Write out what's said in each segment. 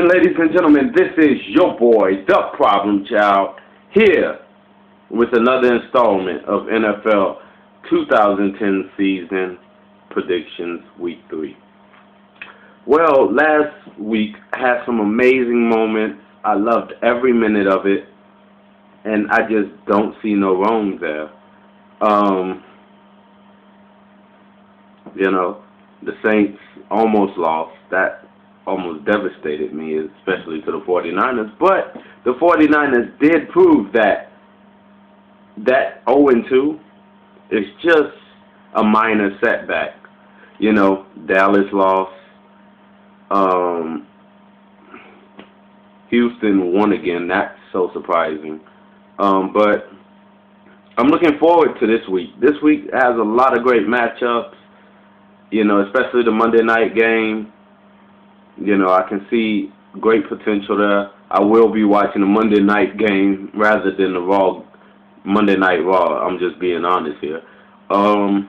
evening, ladies and gentlemen. This is your boy, the Problem Child, here with another installment of NFL 2010 season predictions, week 3. Well, last week had some amazing moments. I loved every minute of it, and I just don't see no wrong there. The Saints almost lost. That almost devastated me, especially to the 49ers. But the 49ers did prove that 0-2 is just a minor setback. Dallas lost. Houston won again. That's so surprising. But I'm looking forward to this week. This week has a lot of great matchups, especially the Monday night game. I can see great potential there. I will be watching the Monday night game rather than the Monday Night Raw. I'm just being honest here. Well,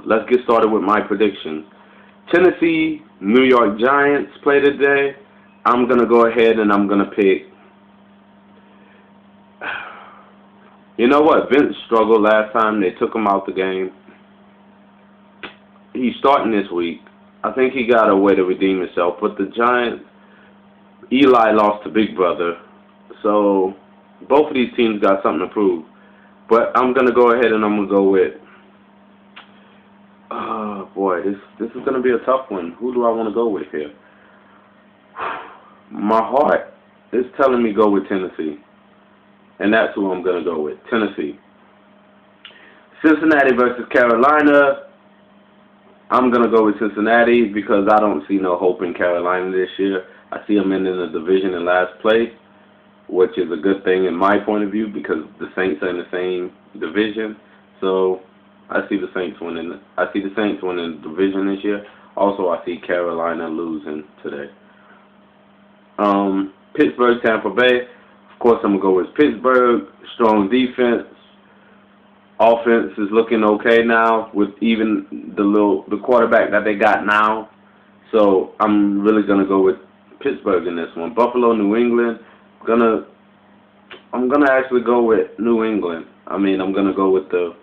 let's get started with my predictions. Tennessee, New York Giants play today. I'm going to go ahead and I'm going to pick. You know what? Vince struggled last time. They took him out the game. He's starting this week. I think he got a way to redeem himself. But the Giants, Eli lost to Big Brother. So both of these teams got something to prove. But I'm going to go ahead and I'm going to go with, this is going to be a tough one. Who do I want to go with here? My heart is telling me go with Tennessee. And that's who I'm going to go with, Tennessee. Cincinnati versus Carolina. I'm going to go with Cincinnati because I don't see no hope in Carolina this year. I see them in the division in last place, which is a good thing in my point of view because the Saints are in the same division. So I see the Saints winning. I see the Saints winning the division this year. Also, I see Carolina losing today. Pittsburgh, Tampa Bay. Of course, I'm going to go with Pittsburgh. Strong defense. Offense is looking okay now with even the quarterback that they got now. So I'm really going to go with Pittsburgh in this one. Buffalo, New England. I'm gonna actually go with New England. I'm going to go with the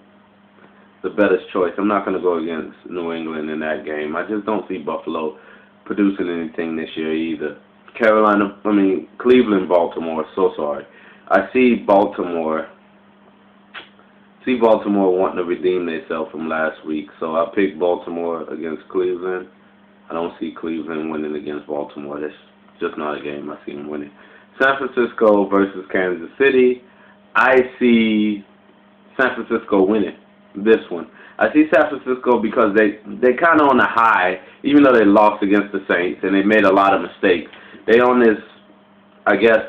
better choice. I'm not going to go against New England in that game. I just don't see Buffalo producing anything this year either. Cleveland, Baltimore. So sorry. I see Baltimore wanting to redeem themselves from last week. So I picked Baltimore against Cleveland. I don't see Cleveland winning against Baltimore. That's just not a game I see them winning. San Francisco versus Kansas City. I see San Francisco winning this one. I see San Francisco because they kind of on a high, even though they lost against the Saints and they made a lot of mistakes. They on this, I guess,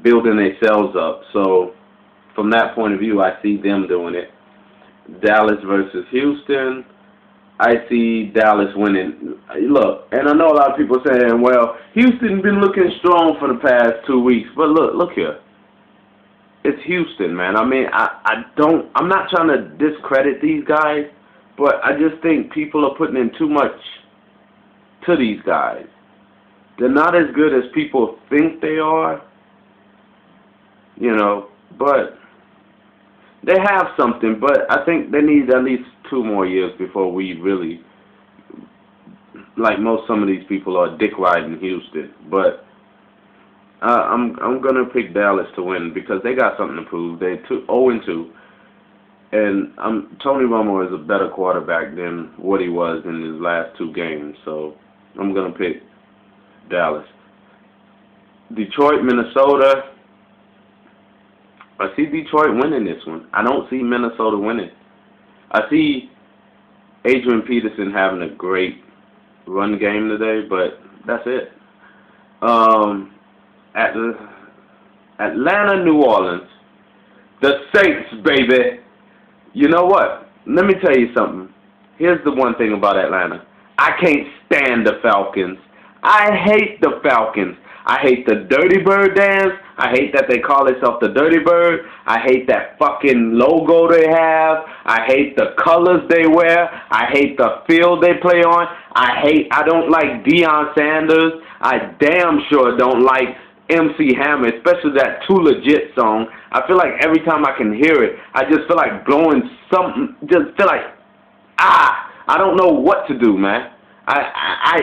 building themselves up. So from that point of view, I see them doing it. Dallas versus Houston. I see Dallas winning. Look, and I know a lot of people saying, well, Houston been looking strong for the past 2 weeks. But look here. It's Houston, man. I'm not trying to discredit these guys, but I just think people are putting in too much to these guys. They're not as good as people think they are, but they have something, but I think they need at least 2 more years before we really, some of these people are dick riding Houston. But I'm gonna pick Dallas to win because they got something to prove. They're 0-2, and Tony Romo is a better quarterback than what he was in his last 2 games. So I'm gonna pick Dallas. Detroit, Minnesota. I see Detroit winning this one. I don't see Minnesota winning. I see Adrian Peterson having a great run game today, but that's it. Atlanta, New Orleans. The Saints, baby. You know what? Let me tell you something. Here's the one thing about Atlanta. I can't stand the Falcons. I hate the Falcons. I hate the Dirty Bird dance. I hate that they call themselves the Dirty Bird. I hate that fucking logo they have. I hate the colors they wear. I hate the field they play on. I don't like Deion Sanders. I damn sure don't like MC Hammer, especially that Too Legit song. I feel like every time I can hear it, I just feel like blowing something, just feel like, I don't know what to do, man. I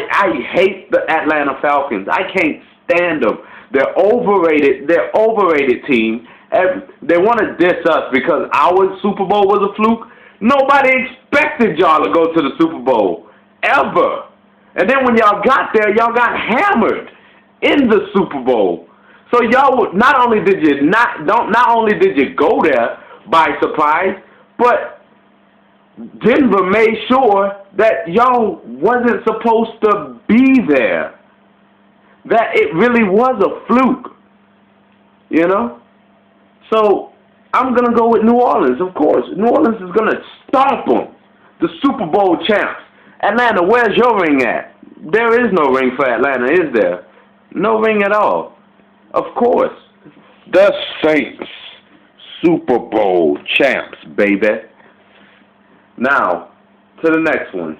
hate the Atlanta Falcons. I can't stand them. They're overrated. They're overrated team. They want to diss us because our Super Bowl was a fluke. Nobody expected y'all to go to the Super Bowl ever. And then when y'all got there, y'all got hammered in the Super Bowl. So y'all not only did you go there by surprise, but Denver made sure that y'all wasn't supposed to be there. That it really was a fluke, you know? So I'm going to go with New Orleans, of course. New Orleans is going to stomp them, the Super Bowl champs. Atlanta, where's your ring at? There is no ring for Atlanta, is there? No ring at all. Of course. The Saints, Super Bowl champs, baby. Now, to the next one.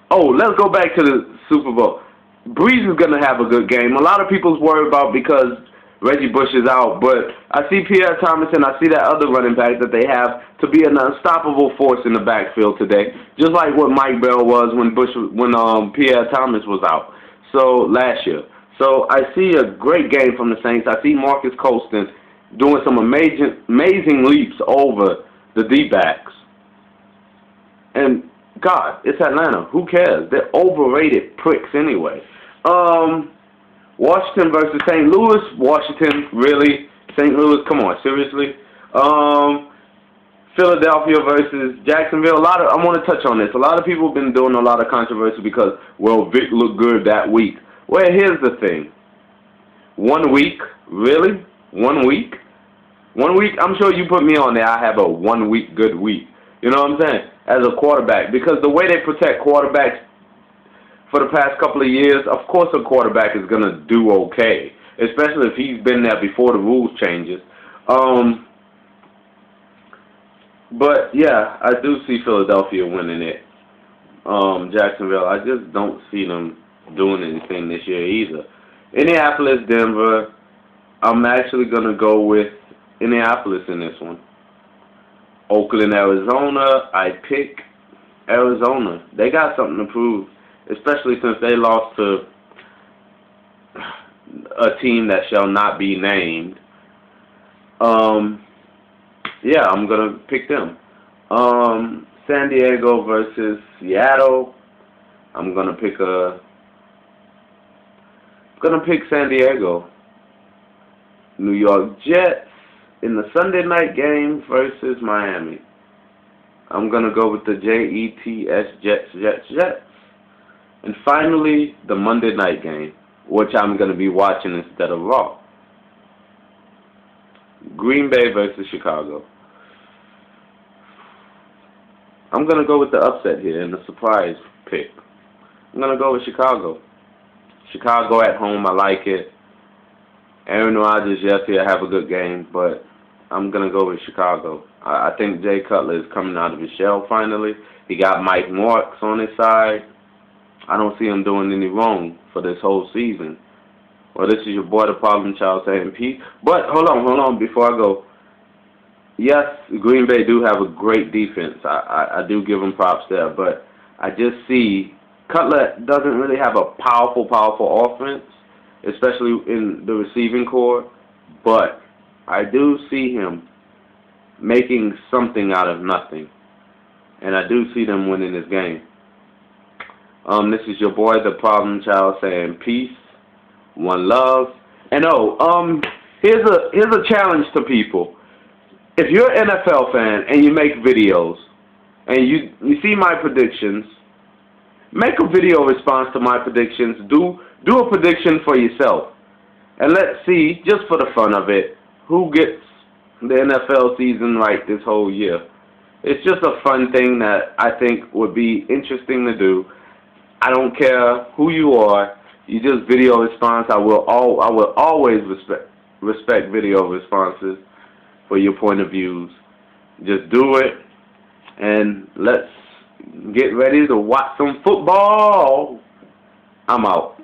Oh, let's go back to the Super Bowl. Breeze is going to have a good game. A lot of people's worried about because Reggie Bush is out, but I see Pierre Thomas and I see that other running back that they have to be an unstoppable force in the backfield today, just like what Mike Bell was when Pierre Thomas was out. So last year. So I see a great game from the Saints. I see Marcus Colston doing some amazing leaps over the D-backs. And God, it's Atlanta. Who cares? They're overrated pricks anyway. Washington versus St. Louis. Washington, really? St. Louis, come on, seriously? Philadelphia versus Jacksonville. I want to touch on this. A lot of people have been doing a lot of controversy because, well, Vic looked good that week. Well, here's the thing. 1 week? Really? 1 week? 1 week? I'm sure you put me on there, I have a 1 week good week. You know what I'm saying? As a quarterback. Because the way they protect quarterbacks for the past couple of years, of course a quarterback is going to do okay. Especially if he's been there before the rules changes. But, yeah, I do see Philadelphia winning it. Jacksonville, I just don't see them doing anything this year either. Indianapolis, Denver, I'm actually going to go with Indianapolis in this one. Oakland, Arizona, I pick Arizona. They got something to prove, especially since they lost to a team that shall not be named. Yeah, I'm going to pick them. San Diego versus Seattle. I'm going to pick San Diego. New York Jets in the Sunday night game versus Miami. I'm going to go with the Jets. And finally, the Monday night game, which I'm going to be watching instead of Raw. Green Bay versus Chicago. I'm going to go with the upset here and the surprise pick. I'm going to go with Chicago. Chicago at home, I like it. Aaron Rodgers, yes, he'll have a good game, but I'm going to go with Chicago. I think Jay Cutler is coming out of his shell finally. He got Mike Marks on his side. I don't see him doing any wrong for this whole season. Well, this is your boy, the Problem Child, saying peace. But hold on, before I go. Yes, Green Bay do have a great defense. I do give them props there, but I just see Cutler doesn't really have a powerful offense, especially in the receiving core, but I do see him making something out of nothing, and I do see them winning this game. This is your boy, the Problem Child, saying peace, one love, and here's a challenge to people. If you're an NFL fan and you make videos and you see my predictions, make a video response to my predictions. Do a prediction for yourself. And let's see, just for the fun of it, who gets the NFL season right this whole year. It's just a fun thing that I think would be interesting to do. I don't care who you are. You just video response. I will always respect video responses for your point of views. Just do it, and let's get ready to watch some football. I'm out.